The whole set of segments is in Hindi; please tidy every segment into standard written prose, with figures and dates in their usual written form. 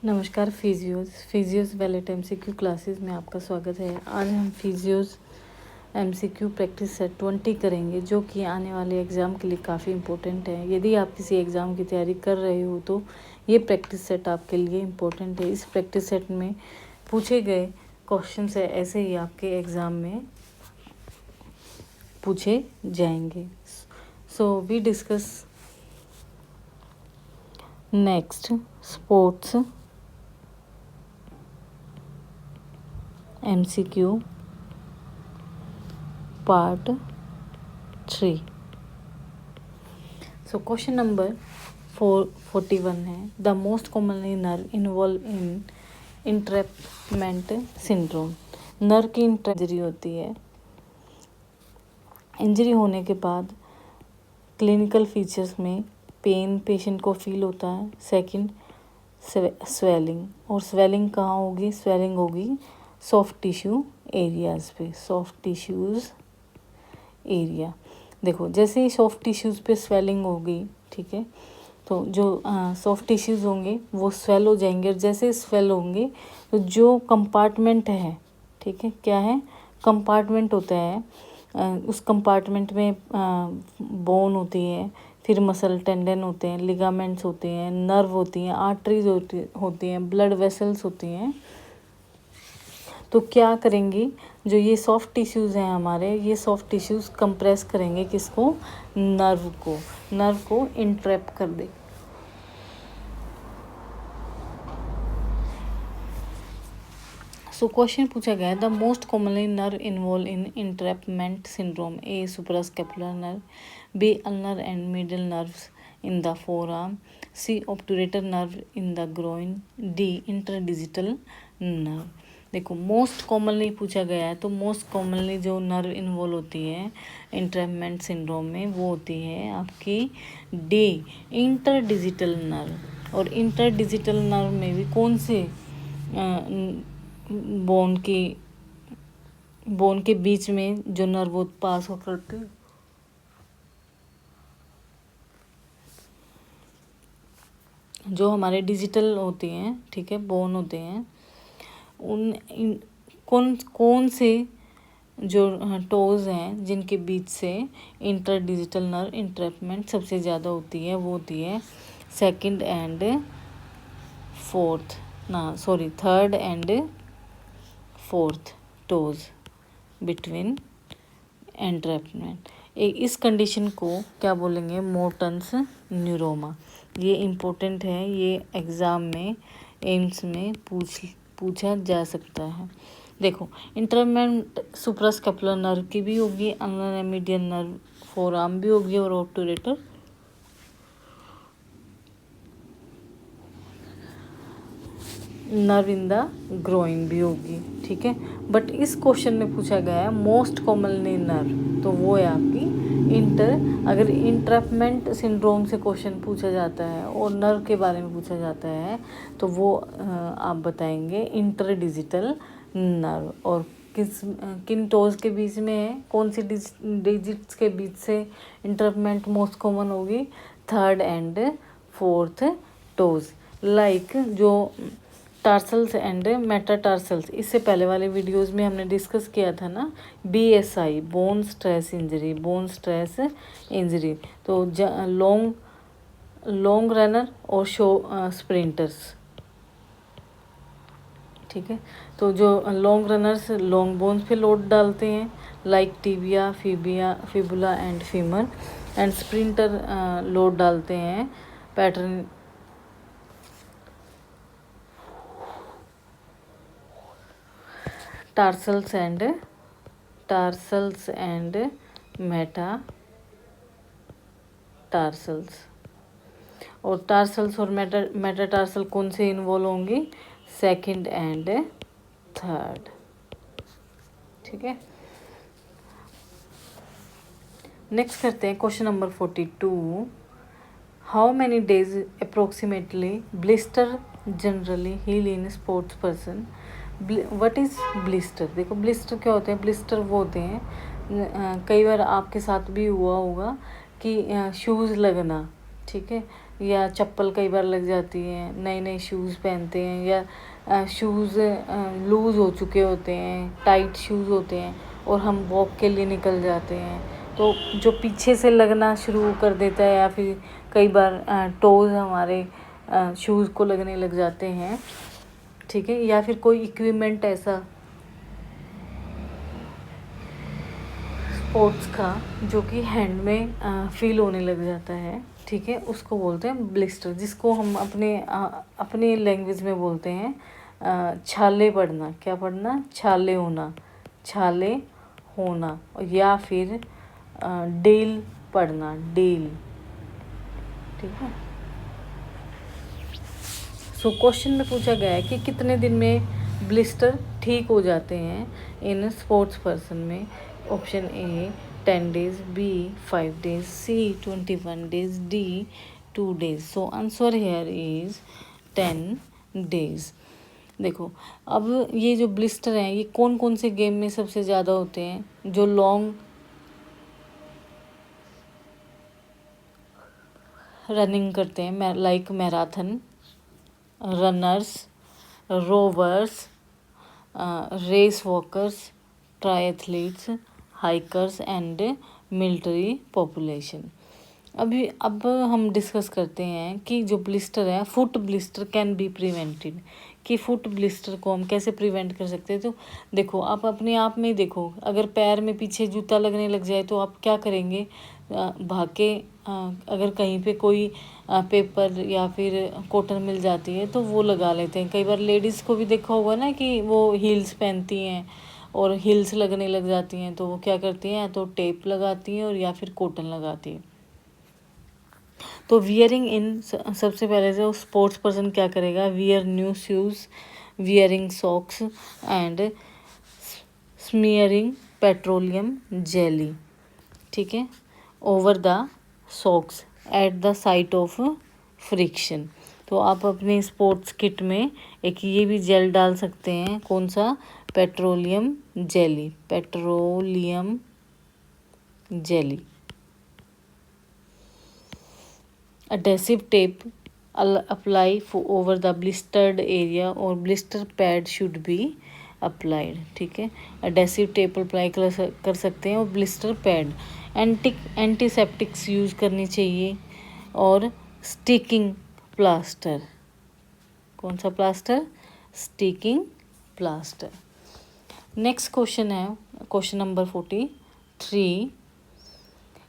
नमस्कार फिजियोज वैलेट एमसीक्यू क्लासेस में आपका स्वागत है। आज हम फिजियोज एमसीक्यू प्रैक्टिस सेट 20 करेंगे, जो कि आने वाले एग्ज़ाम के लिए काफ़ी इम्पोर्टेंट है। यदि आप किसी एग्ज़ाम की तैयारी कर रहे हो तो ये प्रैक्टिस सेट आपके लिए इम्पोर्टेंट है। इस प्रैक्टिस सेट में पूछे गए क्वेश्चन है ऐसे ही आपके एग्ज़ाम में पूछे जाएंगे। So we discuss next sports MCQ Part 3। So question number 41 है, the most commonly nerve involve in entrapment syndrome. Nerve की इंजरी होती है। इंजरी होने के बाद क्लिनिकल फीचर्स में पेन पेशेंट को फील होता है। सेकंड स्वेलिंग, और स्वेलिंग कहाँ होगी? स्वेलिंग होगी सॉफ्ट टिश्यू एरियाज़ पे, सॉफ्ट टिश्यूज़ एरिया। देखो, जैसे ही सॉफ्ट टिश्यूज़ पे स्वेलिंग होगी, ठीक है, तो जो सॉफ्ट टिश्यूज़ होंगे वो स्वेल हो जाएंगे, और जैसे स्वेल होंगे तो जो कंपार्टमेंट है, ठीक है, क्या है? कंपार्टमेंट होता है। उस कंपार्टमेंट में बोन होती है, फिर मसल टेंडन होते हैं, लिगामेंट्स होते हैं, नर्व होती हैं, आर्टरीज होती हैं, ब्लड वेसल्स होती हैं। तो क्या करेंगी, जो ये सॉफ्ट टिश्यूज़ हैं हमारे, ये सॉफ्ट टिश्यूज़ कंप्रेस करेंगे किसको? नर्व को इंट्रैप कर दे। सो क्वेश्चन पूछा गया है, the most commonly nerve involve in entrapment syndrome. A suprascapular nerve, B ulnar and middle nerves in the forearm, C obturator nerve in the groin, D interdigital nerve. देखो, मोस्ट कॉमनली पूछा गया है, तो मोस्ट कॉमनली जो नर्व इन्वॉल्व होती है इंट्रैपमेंट सिंड्रोम में वो होती है आपकी डी इंटरडिजिटल नर्व। और इंटरडिजिटल नर्व में भी कौन से बोन के बीच में जो नर्व पास हो करते, जो हमारे डिजिटल होती हैं, ठीक है, बोन होते हैं, कौन से जो टोज हैं जिनके बीच से इंटरडिजिटल नर्व इंट्रैपमेंट सबसे ज़्यादा होती है, वो होती है third and fourth toes between entrapment. इस कंडीशन को क्या बोलेंगे? मोर्टन्स न्यूरोमा। ये इम्पोर्टेंट है, ये एग्ज़ाम में एम्स में पूछा जा सकता है। देखो, इंटरमेंट सुप्रास्कैपुलर नर्व की भी होगी, ulnar and median nerve forearm भी होगी, और obturator nerve in the groin भी होगी, ठीक है। बट इस क्वेश्चन में पूछा गया है मोस्ट कॉमनली नर्व, तो वो है आपकी अगर इंट्रैपमेंट सिंड्रोम से क्वेश्चन पूछा जाता है और नर्व के बारे में पूछा जाता है तो वो आप बताएंगे इंटरडिजिटल नर्व। और किन टोज के बीच में है, कौन सी डिजिट्स के बीच से इंट्रैपमेंट मोस्ट कॉमन होगी? Third and fourth toes. Like जो टार्सल्स एंड मेटाटार्सल्स, इससे पहले वाले वीडियोस में हमने डिस्कस किया था ना, BSI बोन स्ट्रेस इंजरी, तो लॉन्ग रनर और स्प्रिंटर्स, ठीक है। तो जो लॉन्ग रनर्स लॉन्ग बोन्स पे लोड डालते हैं, like tibia, fibula and femur, and sprinter load डालते हैं पैटर्न टार्सल्स एंड मेटाटार्सल्स। और टार्सल्स और मेटाटार्सल कौन से इन्वॉल्व होंगी? सेकंड एंड थर्ड, ठीक है। नेक्स्ट करते हैं question number 42। How many days approximately blister generally heal in sports person? What is blister? देखो, ब्लिस्टर क्या होते हैं? ब्लिस्टर वो होते हैं, कई बार आपके साथ भी हुआ होगा कि शूज़ लगना, ठीक है, या चप्पल कई बार लग जाती है, नए नए शूज़ पहनते हैं या शूज़ लूज़ हो चुके होते हैं, टाइट शूज़ होते हैं और हम वॉक के लिए निकल जाते हैं, तो जो पीछे से लगना शुरू कर देता है या फिर कई बार टोज़ हमारे शूज़ को लगने लग जाते हैं, ठीक है, या फिर कोई इक्विपमेंट ऐसा स्पोर्ट्स का जो कि हैंड में फील होने लग जाता है, ठीक है, उसको बोलते हैं ब्लिस्टर, जिसको हम अपने लैंग्वेज में बोलते हैं छाले पड़ना। क्या पड़ना? छाले होना, छाले होना, या फिर डेल पड़ना, डेल, ठीक है। सो क्वेश्चन में पूछा गया है कि कितने दिन में ब्लिस्टर ठीक हो जाते हैं इन स्पोर्ट्स पर्सन में। Option A 10 days, B 5 days, C 21 days, D 2 days। So answer here is 10 days। देखो, अब ये जो ब्लिस्टर हैं ये कौन कौन से गेम में सबसे ज़्यादा होते हैं? जो लॉन्ग रनिंग करते हैं, like marathon, runners, rowers, race walkers, triathletes, hikers and military population. अब हम डिस्कस करते हैं कि जो ब्लिस्टर है, foot blister can be prevented, कि फुट ब्लिस्टर को हम कैसे प्रिवेंट कर सकते हैं। तो देखो, आप अपने आप में ही देखो, अगर पैर में पीछे जूता लगने लग जाए तो आप क्या करेंगे? भाग के अगर कहीं पे कोई पेपर या फिर कॉटन मिल जाती है तो वो लगा लेते हैं। कई बार लेडीज़ को भी देखा होगा ना कि वो हील्स पहनती हैं और हील्स लगने लग जाती हैं, तो वो क्या करती हैं? या तो टेप लगाती हैं और या फिर कॉटन लगाती है। तो वियरिंग इन, सबसे पहले से स्पोर्ट्स पर्सन क्या करेगा? Wear new shoes, wearing socks and smearing petroleum jelly, ठीक है, over the socks at the site of friction. तो आप अपने स्पोर्ट्स किट में एक ये भी जेल डाल सकते हैं। कौन सा? Petroleum jelly, petroleum jelly. Adhesive tape apply over the blistered area or blister pad should be applied, ठीक है। adhesive tape अप्लाई कर सकते हैं और ब्लिस्टर पैड। एंटीसेप्टिक्स यूज़ करनी चाहिए और स्टिकिंग प्लास्टर। कौन सा प्लास्टर? Sticking plaster. नेक्स्ट क्वेश्चन है question number 43।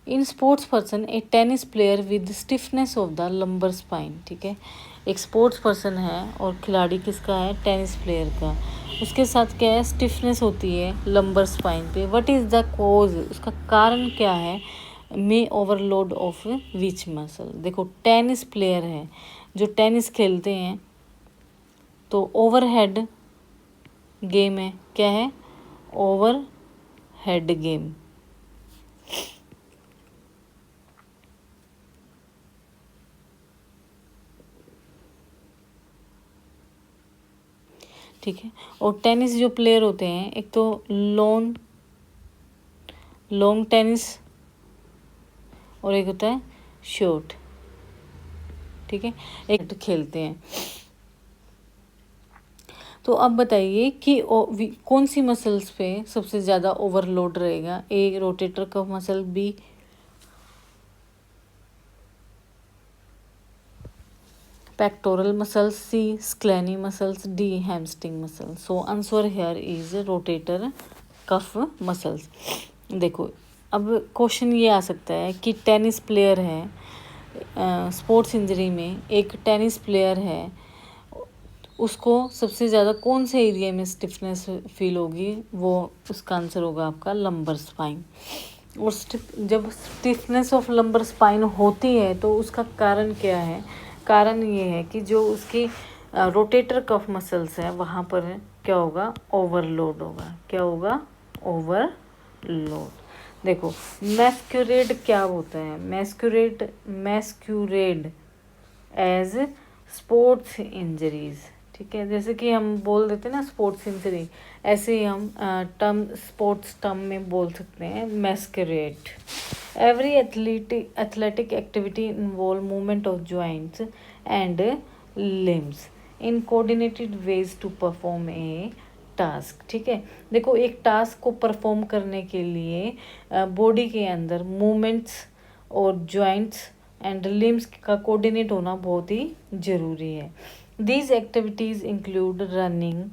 In sports person a tennis player with stiffness of the lumbar spine, ठीक है। एक स्पोर्ट्स पर्सन है और खिलाड़ी किसका है? टेनिस प्लेयर का। उसके साथ क्या है? स्टिफनेस होती है लंबर स्पाइन पे। What is the cause? उसका कारण क्या है? मे ओवरलोड ऑफ विच मसल। देखो, टेनिस प्लेयर है, जो टेनिस खेलते हैं, तो ओवरहेड गेम है। क्या है? Over head game. ठीक है। और टेनिस जो प्लेयर होते हैं, एक तो लॉन्ग टेनिस और एक होता है शॉर्ट, ठीक है, एक तो खेलते हैं। तो अब बताइए कि कौन सी मसल्स पे सबसे ज़्यादा ओवरलोड रहेगा? A rotator cuff muscle, B pectoral muscles, C scalene muscles, D hamstring muscles। So answer here is rotator cuff muscles. देखो, अब क्वेश्चन ये आ सकता है कि टेनिस प्लेयर है, स्पोर्ट्स इंजरी में एक टेनिस प्लेयर है, उसको सबसे ज़्यादा कौन से एरिया में स्टिफनेस फील होगी? वो उसका आंसर होगा आपका लंबर स्पाइन। और जब स्टिफनेस ऑफ लंबर स्पाइन होती है तो उसका कारण क्या है? कारण ये है कि जो उसकी रोटेटर कफ मसल्स है वहाँ पर क्या होगा? ओवरलोड होगा। क्या होगा? ओवरलोड। देखो, मैस्क्यूरेड क्या होता है? मैस्क्यूरेड एज स्पोर्ट्स इंजरीज, ठीक है। जैसे कि हम बोल देते हैं ना स्पोर्ट्स इंजरी, ऐसे ही हम स्पोर्ट्स टर्म में बोल सकते हैं मैस्क्यूरेड। Every athletic activity involve movement of joints and limbs in coordinated ways to perform a task. ठीक है, देखो एक टास्क को परफॉर्म करने के लिए बॉडी के अंदर मूवमेंट्स और जॉइंट्स एंड लिम्स का कोऑर्डिनेट होना बहुत ही ज़रूरी है. These activities include running,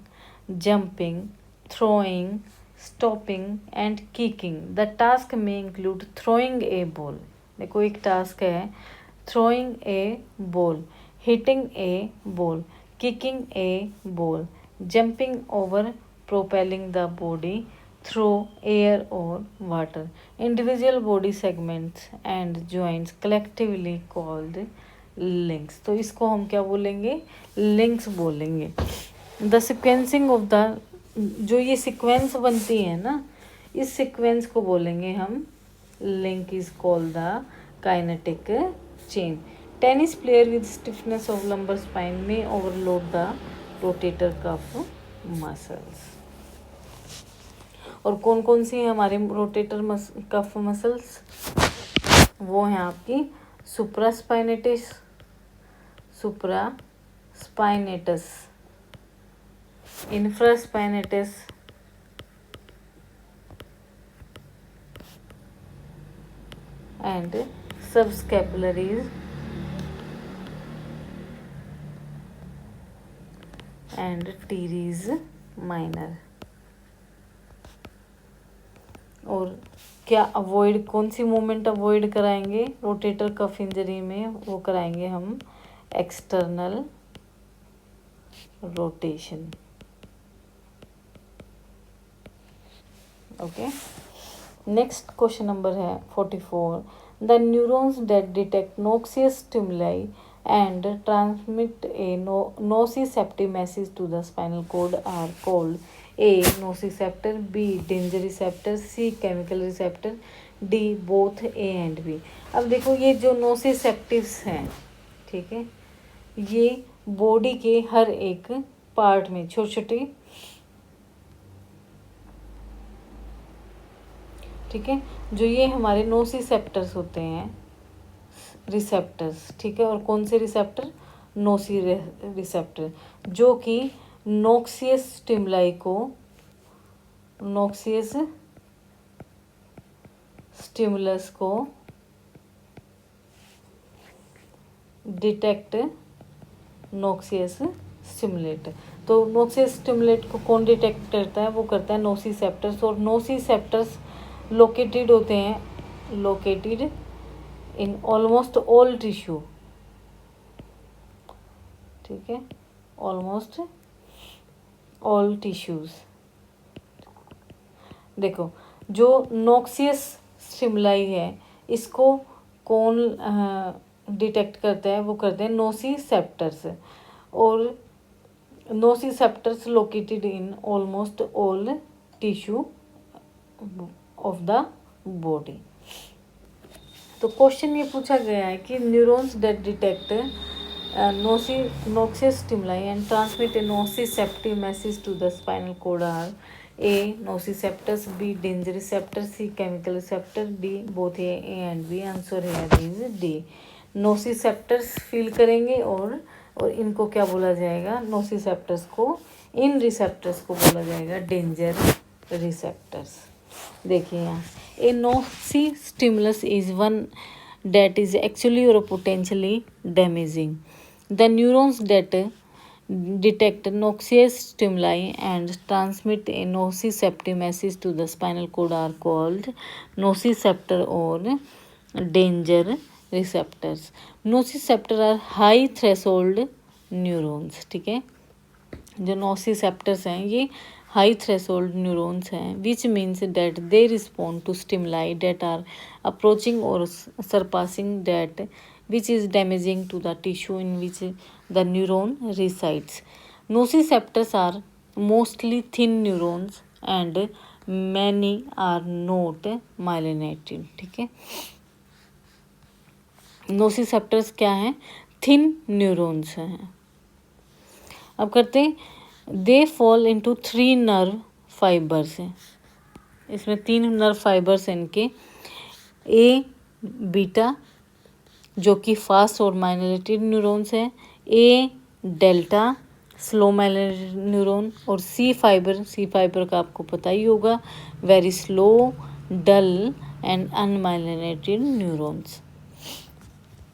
jumping, throwing, stopping and kicking. The task may include throwing a ball. देखो एक टास्क है throwing a ball, hitting a ball, kicking a ball, jumping over, propelling the body through air or water. Individual body segments and joints collectively called links. तो इसको हम क्या बोलेंगे? लिंक्स बोलेंगे. द सिक्वेंसिंग ऑफ द, जो ये सीक्वेंस बनती है ना, इस सीक्वेंस को बोलेंगे हम link. Is called the kinetic chain. Tennis player with stiffness of lumbar spine में overload the rotator cuff muscles. और कौन कौन सी है हमारे रोटेटर कफ मसल्स? वो हैं आपकी supraspinatus, supraspinatus, infraspinatus, and subscapularis and teres minor. और क्या अवॉइड, कौन सी मूवमेंट अवॉइड कराएंगे रोटेटर कफ इंजरी में? वो कराएंगे हम external rotation. Okay, next question number है 44. The neurons that detect noxious stimuli and transmit a nociceptive message to the spinal cord are called A nociceptor, B danger receptor, C chemical receptor, D both A and B. अब देखो ये जो नोसिसेप्टिव्स हैं, ठीक है, ये बॉडी के हर एक पार्ट में छोटे छोटे, ठीक है, जो ये हमारे नोसिसेप्टर्स होते हैं, रिसेप्टर्स, ठीक है. और कौन से रिसेप्टर? नोसी रिसेप्टर, जो कि नोक्सियस स्टिमुलाई को, नोक्सियस स्टिमुलस को डिटेक्ट नोक्सियस स्टिमुलेट. तो नोक्सियस स्टिमुलेट को कौन डिटेक्ट करता है? वो करता है नोसिसेप्टर्स. और नोसिसेप्टर्स लोकेटेड होते हैं, located in almost all tissue, ठीक है, ऑलमोस्ट ऑल टिश्यूज. देखो जो नोक्सियस स्टिमुलाई है, इसको कौन डिटेक्ट करता है? वो करते हैं नोसिसेप्टर्स. और nociceptors located in almost all tissue of the body. तो क्वेश्चन ये पूछा गया है कि neurons that detect noxious stimuli and transmit a nociceptive message to the spinal cord are A nociceptors, B danger receptor, C chemical receptor, D both A and B. Answer here is D. Nociceptors feel करेंगे और इनको क्या बोला जाएगा? नोसिसेप्टर्स को, इन रिसेप्टर्स को बोला जाएगा डेंजर रिसेप्टर्स. देखिए यहाँ, a noxious stimulus is one that is actually or potentially damaging. The neurons that detect noxious stimuli and transmit a nociceptive message to the spinal cord are called nociceptor or danger receptors. Nociceptor are high threshold neurons. ठीक है, जो नोसिसेप्टर्स हैं ये हाई थ्रेशोल्ड न्यूरॉन्स हैं, which means that they respond to stimuli that are approaching और surpassing that which is damaging to the tissue in which the neuron resides. Nociceptors are mostly thin neurons and many are not myelinated. ठीक है, नोसिसेप्टर्स क्या हैं? थिन न्यूरॉन्स हैं. अब करते हैं, they fall into 3 nerve fibres हैं. इसमें 3 नर्व फाइबर्स हैं इनके. ए बीटा जो कि फास्ट और माइलिनेटेड न्यूरॉन्स है, A delta slow myelinated neuron, और सी फाइबर का आपको पता ही होगा, very slow dull and unmyelinated neurons.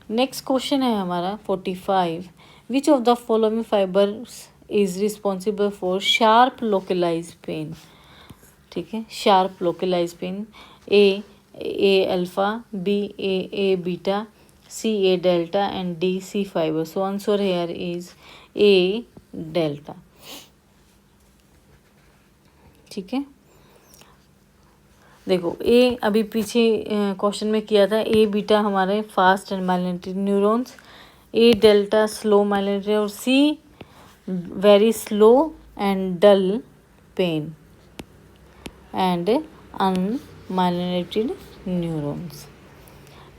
Next question है हमारा 45, which of the following fibers is responsible for sharp localize pain. ठीक है, sharp localize pain, A alpha, B A beta, C A delta and D C fiber. So answer here is A delta. ठीक है, देखो ए अभी पीछे क्वेश्चन में किया था, ए बीटा हमारे fast and myelinated neurons, A delta slow myelinated, और C very slow and dull pain and unmyelinated neurons.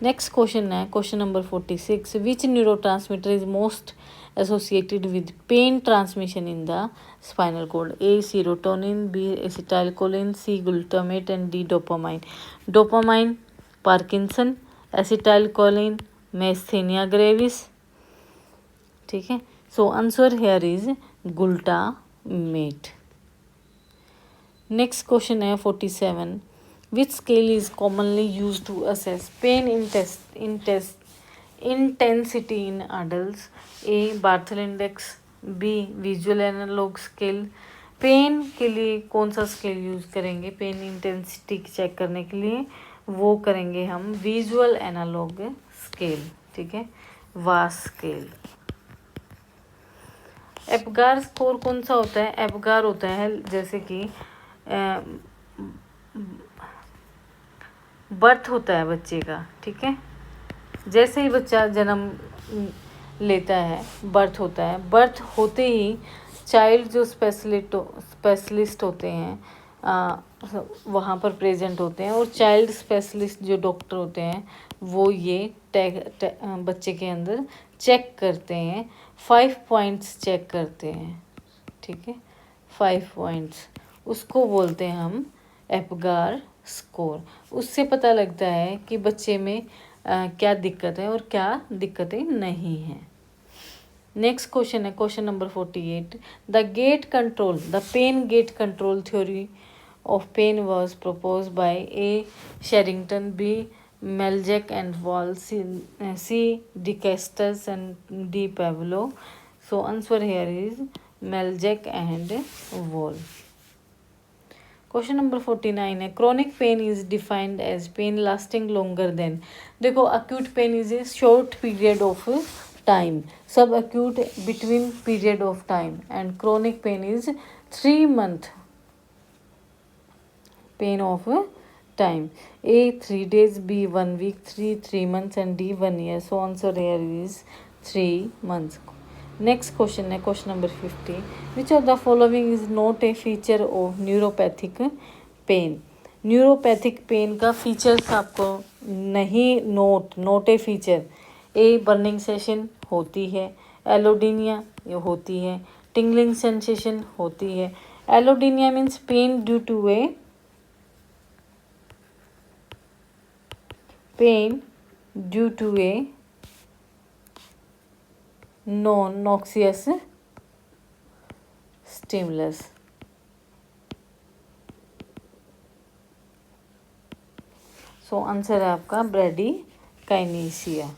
Next question है question number 46, which neurotransmitter is most associated with pain transmission in the spinal cord? A serotonin, B acetylcholine, C glutamate and D dopamine. Dopamine Parkinson, acetylcholine myasthenia gravis। ठीक है, so answer here is glutamate. Next question है 47, which scale is commonly use to assess pain intensity in adults? A Barthel index, B visual analogue scale. Pain के लिए कौन सा स्केल यूज करेंगे पेन इंटेंसिटी चेक करने के लिए? वो करेंगे हम विजुअल एनालॉग स्केल। ठीक है, वास स्केल। एपगार स्कोर कौन सा होता है? एपगार होता है जैसे कि बर्थ होता है बच्चे का। ठीक है, जैसे ही बच्चा जन्म लेता है, बर्थ होता है, बर्थ होते ही चाइल्ड जो स्पेशलिस्ट होते हैं वहाँ पर प्रेजेंट होते हैं, और चाइल्ड स्पेशलिस्ट जो डॉक्टर होते हैं वो ये बच्चे के अंदर चेक करते हैं, 5 पॉइंट्स चेक करते हैं। ठीक है, 5 पॉइंट्स, उसको बोलते हैं हम एपगार स्कोर। उससे पता लगता है कि बच्चे में क्या दिक्कत है और क्या दिक्कतें नहीं हैं। नेक्स्ट क्वेश्चन है question number 48, the pain gate control theory of pain was proposed by A Sherrington, B Melzack and Wall, C Descartes and D Pavlov. So answer here is Melzack and Wall. Question number 49 है, chronic pain is defined as pain lasting longer than. देखो, acute pain is a short period of time, subacute between period of time, and chronic pain is 3 month pain of time. A 3 days, B 1 week, 3 months and D 1 year। So answer here is 3 months। Next question है question number 50, which of the following is not a feature of neuropathic pain. Neuropathic pain का फीचर्स आपको नहीं, not a feature. A burning sensation होती है, एलोडीनिया होती है, टिंगलिंग सेंसेशन होती है। Allodynia means pain due to a non-noxious stimulus। So answer है आपका ब्रेडिकाइनेसिया।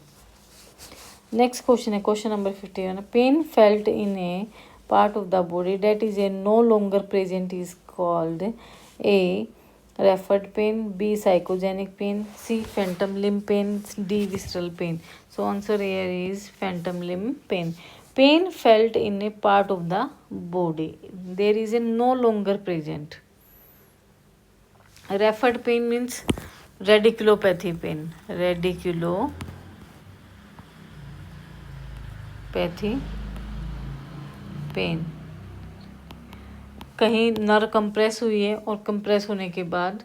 नेक्स्ट क्वेश्चन है question number 51, pain felt in a part of the body that is a no longer present is called A referred pain, B psychogenic pain, C phantom limb pain, D visceral pain. So answer here is phantom limb pain. Pain felt in a part of the body. There is a no longer present. Referred pain means radiculopathy pain. Radiculopathy pain. कहीं नर्व कंप्रेस हुई है और कंप्रेस होने के बाद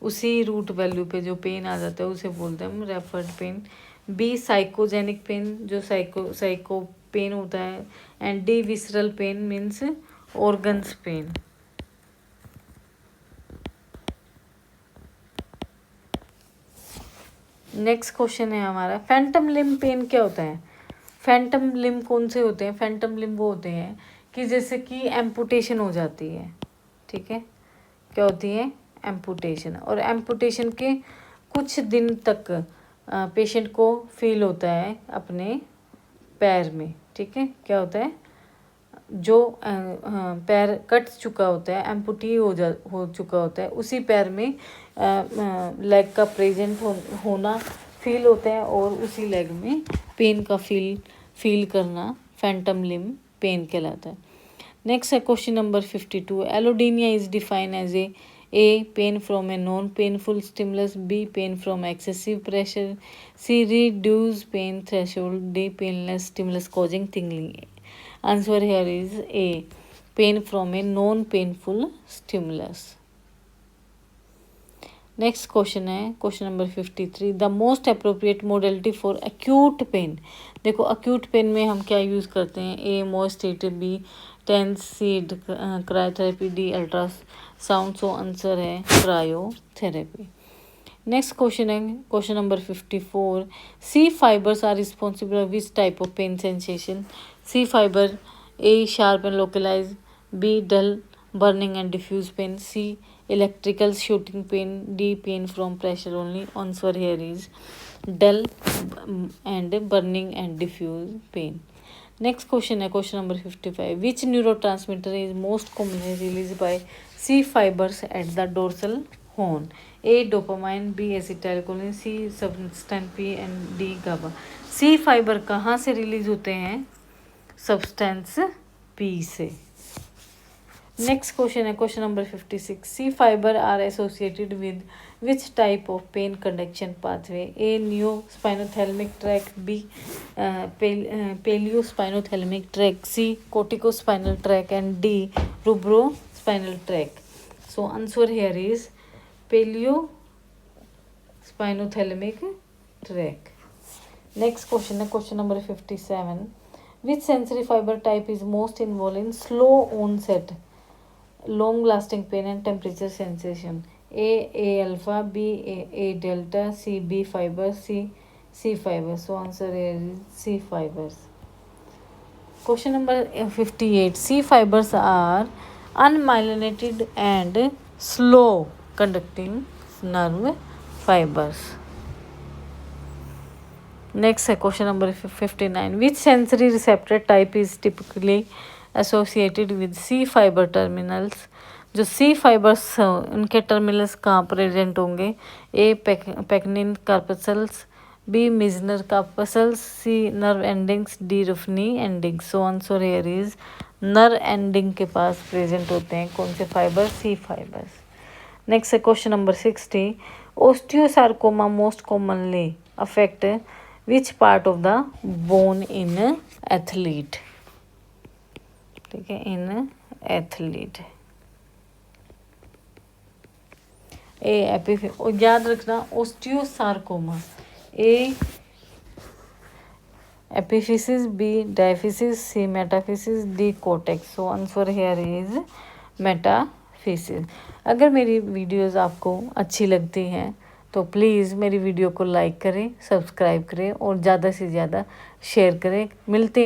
उसी रूट वैल्यू पे जो पेन आ जाता है उसे बोलते हैं हम referred pain. B psychogenic pain, जो साइको पेन होता है, and D visceral pain means organs pain. Next question है हमारा, फैंटम लिम्ब पेन क्या होता है? फैंटम लिम्ब कौन से होते हैं? फैंटम लिम्ब वो होते हैं कि जैसे कि एम्पुटेशन हो जाती है, ठीक है, क्या होती है? एम्पुटेशन। और एम्पुटेशन के कुछ दिन तक पेशेंट को फील होता है अपने पैर में, ठीक है, क्या होता है? जो पैर कट चुका होता है, एम्पुटी हो चुका होता है, उसी पैर में लेग का प्रेजेंट होना फील होता है, और उसी लेग में पेन का फील करना फैंटम लिम्ब पेन कहलाता है। नेक्स्ट है question number 52, allodynia is defined as A pain from a non painful stimulus, B pain from excessive pressure, C reduce pain threshold, D painless stimulus causing tingling. Answer here is A, pain from a non-painful stimulus. Next question है question number 53, the most appropriate modality for acute pain. देखो अक्यूट पेन में हम क्या यूज़ करते हैं? ए मोस्टेटिव, B TENS, C cryotherapy, D ultrasound. So answer है क्रायोथेरेपी। नेक्स्ट क्वेश्चन है question number 54, C fibres are responsible which type of pain sensation? C fibre, A sharp and localise, B dull burning and diffuse pain, C electrical shooting pain, D pain from pressure only. Answer here is dull and burning and diffuse pain. Next question है question number 55, which neurotransmitter is most commonly released by C fibers at the dorsal horn? A dopamine, B acetylcholine, C substance P and D GABA. C fibre कहाँ से रिलीज होते हैं? सब्सटेंस P से। नेक्स्ट क्वेश्चन है question number 56, C fibre are associated with which type of pain conduction pathway? A neo spinothalamic tract, B paleo spinothalamic tract, C cortico spinal tract and D rubro spinal tract. So answer here is paleo spinothalamic tract. Next question है question number 57, which sensory fibre type is most involve in slow onset long lasting pain and temperature sensation? A alpha, B A delta, C B fibers, C fibers. So answer is C fibers. Question number 58, C fibers are unmyelinated and slow conducting nerve fibers. Next है question number 59, which sensory receptor type is typically associated with C fibre terminals? जो सी फाइबर्स उनके टर्मिनल्स कहाँ प्रेजेंट होंगे? A Pacinian corpuscles, B Meissner corpuscles, C nerve endings, D Ruffini endings. So answer here is nerve ending के पास प्रेजेंट होते हैं कौन से फाइबर? C fibres. नेक्स्ट है question number 60, osteosarcoma most commonly affect which part of the bone in athlete? ठीक है, इन एथलीट। ए एपिफिस, और याद रखना ओस्टियोसार्कोमा, A epiphysis, B diaphysis, C metaphysis, D cortex. So answer here is metaphysis. अगर मेरी वीडियोस आपको अच्छी लगती हैं तो प्लीज़ मेरी वीडियो को लाइक करें, सब्सक्राइब करें और ज़्यादा से ज़्यादा शेयर करें। मिलते